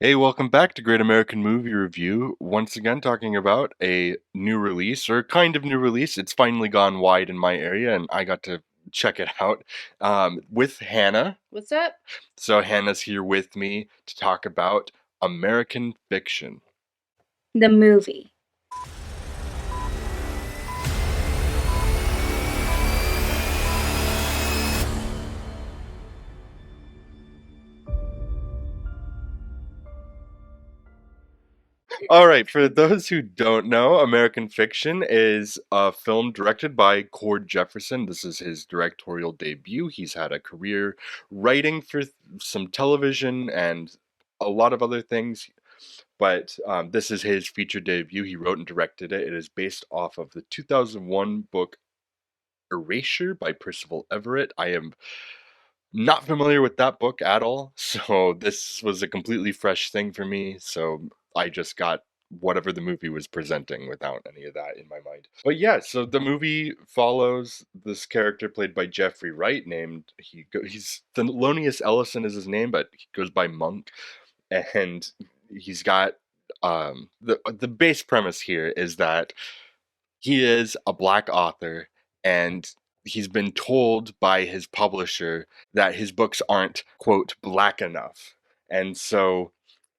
Hey, welcome back to Great American Movie Review. Once again, talking about a new release, or kind of new release. It's finally gone wide in my area, and I got to check it out with Hannah. What's up? So, Hannah's here with me to talk about American Fiction. The movie. All right, for those who don't know, American Fiction is a film directed by Cord Jefferson. This is his directorial debut. He's had a career writing for some television and a lot of other things, but this is his feature debut. He wrote and directed it. It is based off of the 2001 book Erasure by Percival Everett. I am not familiar with that book at all, so this was a completely fresh thing for me. So I just got whatever the movie was presenting without any of that in my mind. But yeah, so the movie follows this character played by Jeffrey Wright, named he's Thelonious Ellison is his name, but he goes by Monk, and he's got the base premise here is that he is a black author, and he's been told by his publisher that his books aren't, quote, black enough. And so,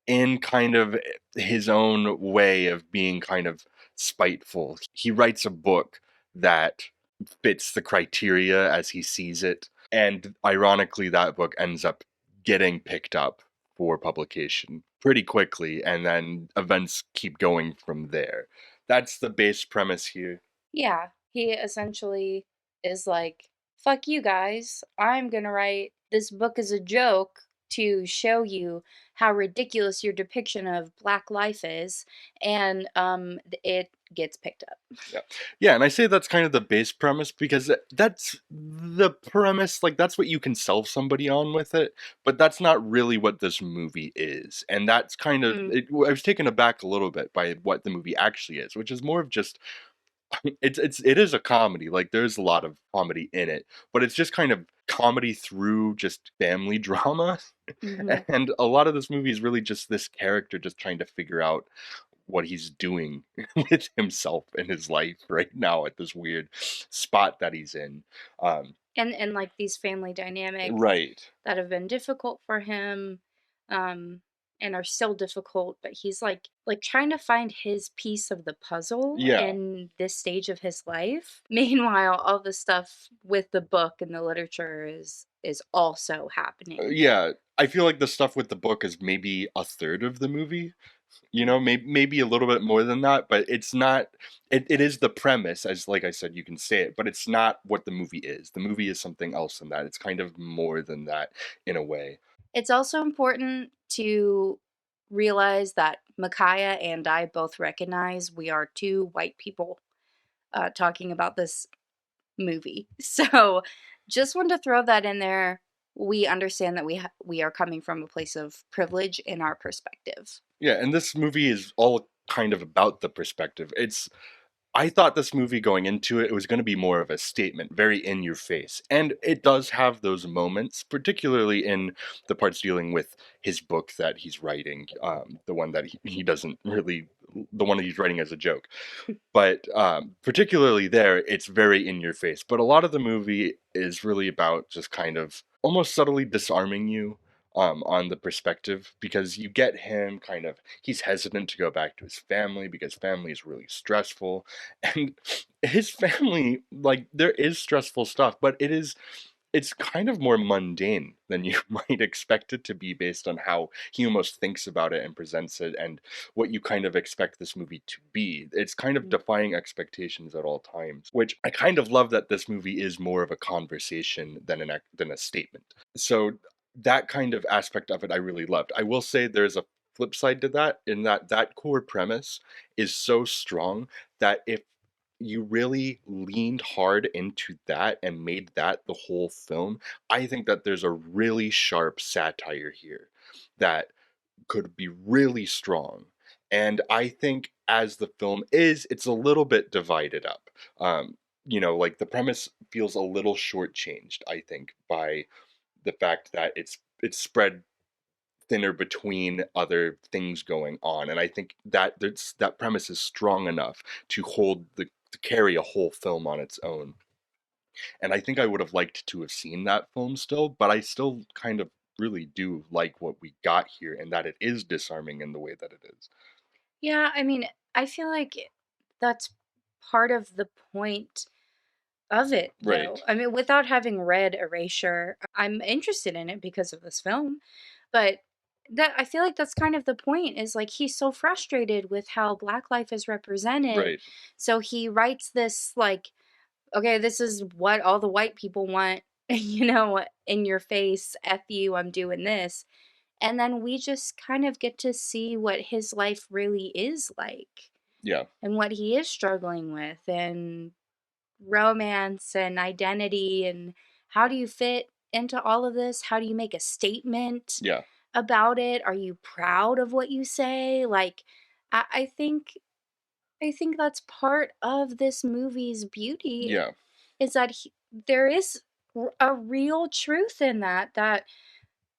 in kind of his own way of being kind of spiteful, he writes a book that fits the criteria as he sees it. And ironically, that book ends up getting picked up for publication pretty quickly, and then events keep going from there. That's the base premise here. Yeah, he essentially is like, fuck you guys. I'm gonna write this book as a joke to show you how ridiculous your depiction of black life is, and it gets picked up. Yeah. Yeah, and I say that's kind of the base premise because that's the premise, like that's what you can sell somebody on with it, but that's not really what this movie is. And that's kind of Mm, I was taken aback a little bit by what the movie actually is, which is more of just it is a comedy. Like there's a lot of comedy in it, but it's just kind of comedy through just family drama. hmm And a lot of this movie is really just this character just trying to figure out what he's doing with himself in his life right now at this weird spot that he's in. Um, and like these family dynamics right. that have been difficult for him, um, and are still difficult, but he's like trying to find his piece of the puzzle Yeah. in this stage of his life. Meanwhile, all the stuff with the book and the literature is also happening. Yeah. I feel like the stuff with the book is maybe a third of the movie. You know, maybe a little bit more than that, but it's not. It is the premise, as like I said, you can say it, but it's not what the movie is. The movie is something else than that. It's kind of more than that in a way. It's also important to realize that Micaiah and I both recognize we are two white people talking about this movie. So, just wanted to throw that in there. We understand that we are coming from a place of privilege in our perspective. Yeah, and this movie is all kind of about the perspective. It's I thought this movie going into it, it was going to be more of a statement, very in your face. And it does have those moments, particularly in the parts dealing with his book that he's writing, the one that he doesn't really, the one that he's writing as a joke. But particularly there, it's very in your face. But a lot of the movie is really about just kind of almost subtly disarming you on the perspective because you get him kind of he's hesitant to go back to his family because family is really stressful, and his family, like, there is stressful stuff, but it's kind of more mundane than you might expect it to be based on how he almost thinks about it and presents it and what you kind of expect this movie to be. It's kind of Mm. defying expectations at all times, which I kind of love that this movie is more of a conversation than than a statement. So that kind of aspect of it I really loved. I will say there's a flip side to that in that that core premise is so strong that if you really leaned hard into that and made that the whole film, I think that there's a really sharp satire here that could be really strong. And I think as the film is, it's a little bit divided up. Like the premise feels a little shortchanged, I think, by the fact that it's spread thinner between other things going on, and I think that that premise is strong enough to hold the to carry a whole film on its own. And I think I would have liked to have seen that film still, but I still kind of really do like what we got here and that it is disarming in the way that it is. Yeah, I mean, I feel like that's part of the point of it, Right. though. I mean, without having read Erasure, I'm interested in it because of this film, but that I feel like that's kind of the point is like he's so frustrated with how black life is represented. Right. So he writes this like, okay, this is what all the white people want, in your face, F you, I'm doing this. And then we just kind of get to see what his life really is like Yeah. and what he is struggling with and romance and identity and how do you fit into all of this? How do you make a statement Yeah. about it? Are you proud of what you say? Like I, I think I think that's part of this movie's beauty Yeah. is that there is a real truth in that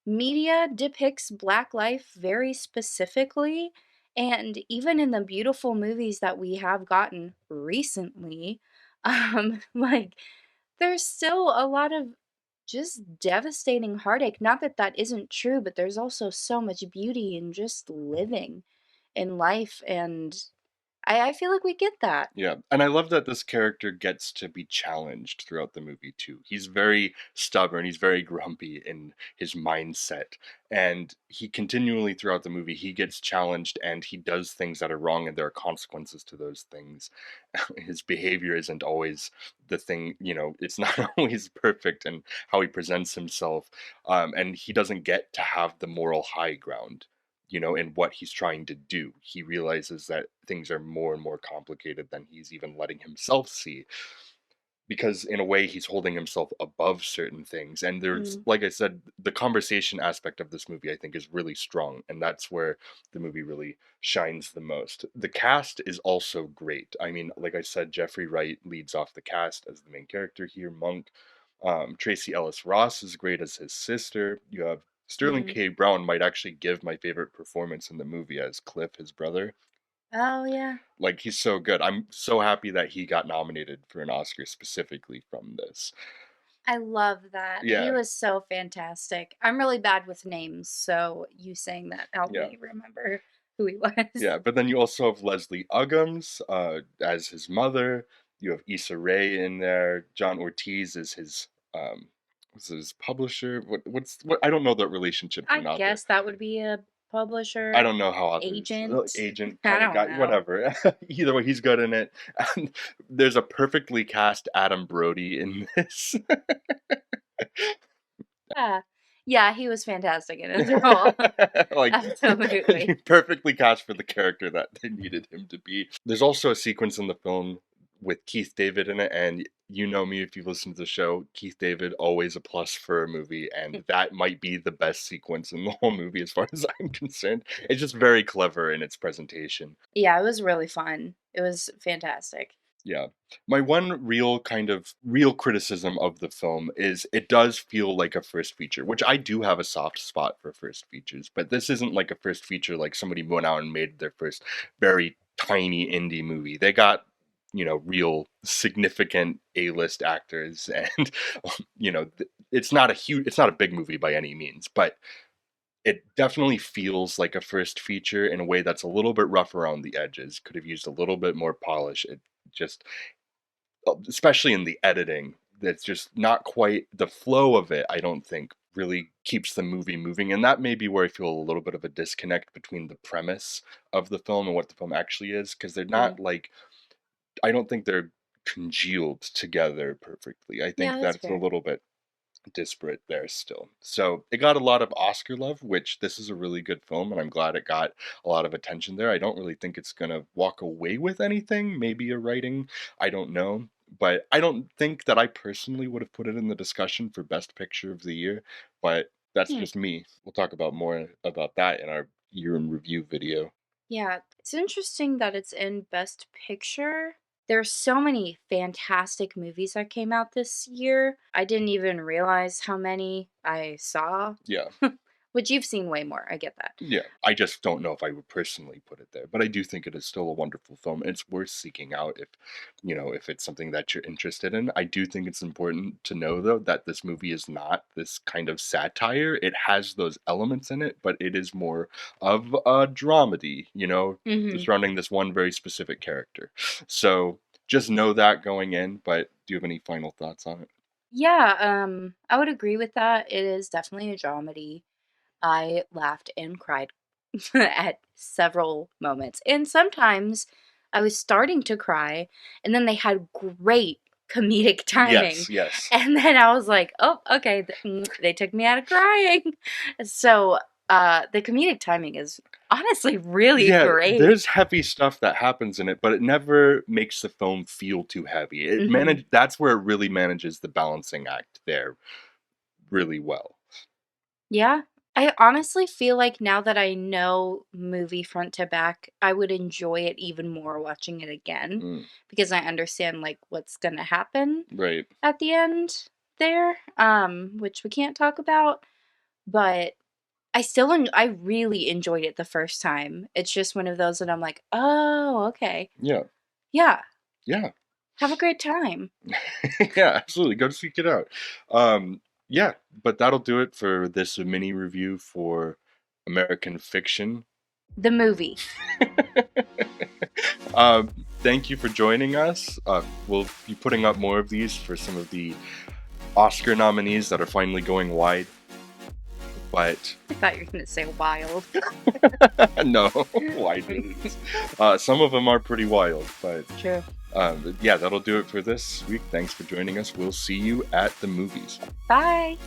media depicts black life very specifically, and even in the beautiful movies that we have gotten recently, like there's still a lot of just devastating heartache. Not that that isn't true, but there's also so much beauty in just living in life, and I feel like we get that. Yeah, and I love that this character gets to be challenged throughout the movie too. He's very stubborn, he's very grumpy in his mindset, and he continually throughout the movie he gets challenged and he does things that are wrong and there are consequences to those things. His behavior isn't always the thing, it's not always perfect in how he presents himself, and he doesn't get to have the moral high ground in what he's trying to do. He realizes that things are more and more complicated than he's even letting himself see. Because in a way, he's holding himself above certain things. And there's, Mm, like I said, the conversation aspect of this movie, I think, is really strong. And that's where the movie really shines the most. The cast is also great. I mean, like I said, Jeffrey Wright leads off the cast as the main character here. Monk, Tracy Ellis Ross is great as his sister. You have Sterling mhm. K. Brown might actually give my favorite performance in the movie as Cliff, his brother. Oh, yeah. Like he's so good. I'm so happy that he got nominated for an Oscar specifically from this. I love that. He Yeah, was so fantastic. I'm really bad with names, so you saying that helped yeah, me remember who he was. yeah. But then you also have Leslie Uggams as his mother. You have Issa Rae in there. John Ortiz is his what's his publisher. What? I don't know that relationship to I an author. guess that would be a I publisher, don't know how authors agent. agent I kind of don't guy, know. whatever. Either way, he's good in it. And there's a perfectly cast Adam Brody in this. Yeah. Yeah, he was fantastic in his role. Like Absolutely. perfectly cast for the character that they needed him to be. There's also a sequence in the film with Keith David in it, and you know me if you've listened to the show. Keith David always a plus for a movie, and that might be the best sequence in the whole movie as far as I'm concerned. It's just very clever in its presentation. Yeah, it was really fun. It was fantastic. Yeah. My one real criticism of the film is it does feel like a first feature, which I do have a soft spot for first features, but this isn't like a first feature like somebody went out and made their first very tiny indie movie. They got, real significant A-list actors and it's not a big movie by any means, but it definitely feels like a first feature in a way that's a little bit rough around the edges. Could have used a little bit more polish. It just especially in the editing, that's just not quite the flow of it. I don't think really keeps the movie moving, and that may be where I feel a little bit of a disconnect between the premise of the film and what the film actually is, because they're Mhm. not like I don't think they're congealed together perfectly. I Yeah, think that's that's a fair. little bit disparate there still. So it got a lot of Oscar love, which this is a really good film, and I'm glad it got a lot of attention there. I don't really think it's gonna walk away with anything. Maybe a writing, I don't know. But I don't think that I personally would have put it in the discussion for Best Picture of the Year. But that's Hmm. just me. We'll talk about more about that in our year in review video. Yeah, it's interesting that it's in Best Picture. There's so many fantastic movies that came out this year. I didn't even realize how many I saw. Yeah. Which you've seen way more. I get that. Yeah, I just don't know if I would personally put it there, but I do think it is still a wonderful film. It's worth seeking out if, if it's something that you're interested in. I do think it's important to know though that this movie is not this kind of satire. It has those elements in it, but it is more of a dramedy, Hmm. surrounding this one very specific character. So just know that going in, but do you have any final thoughts on it? Yeah, I would agree with that. It is definitely a dramedy. I laughed and cried at several moments. And sometimes I was starting to cry, and then they had great comedic timing. Yes, yes. And then I was like, oh, okay, they took me out of crying. So the comedic timing is honestly really Yeah, great. there's heavy stuff that happens in it, but it never makes the film feel too heavy. Hmm. That's where it really manages the balancing act there really well. Yeah. I honestly feel like now that I know movie front to back, I would enjoy it even more watching it again Mm, because I understand like what's going to happen right. at the end there, which we can't talk about, but I really enjoyed it the first time. It's just one of those that I'm like, "Oh, okay. Yeah. Yeah. Yeah. Have a great time." Yeah, absolutely. Go seek it out. Yeah, but that'll do it for this mini review for American Fiction. The movie. um, Thank you for joining us. We'll be putting up more of these for some of the Oscar nominees that are finally going wide. But I thought you were going to say wild. no, wide movies. Some of them are pretty wild, but True. yeah, that'll do it for this week. Thanks for joining us. We'll see you at the movies. Bye.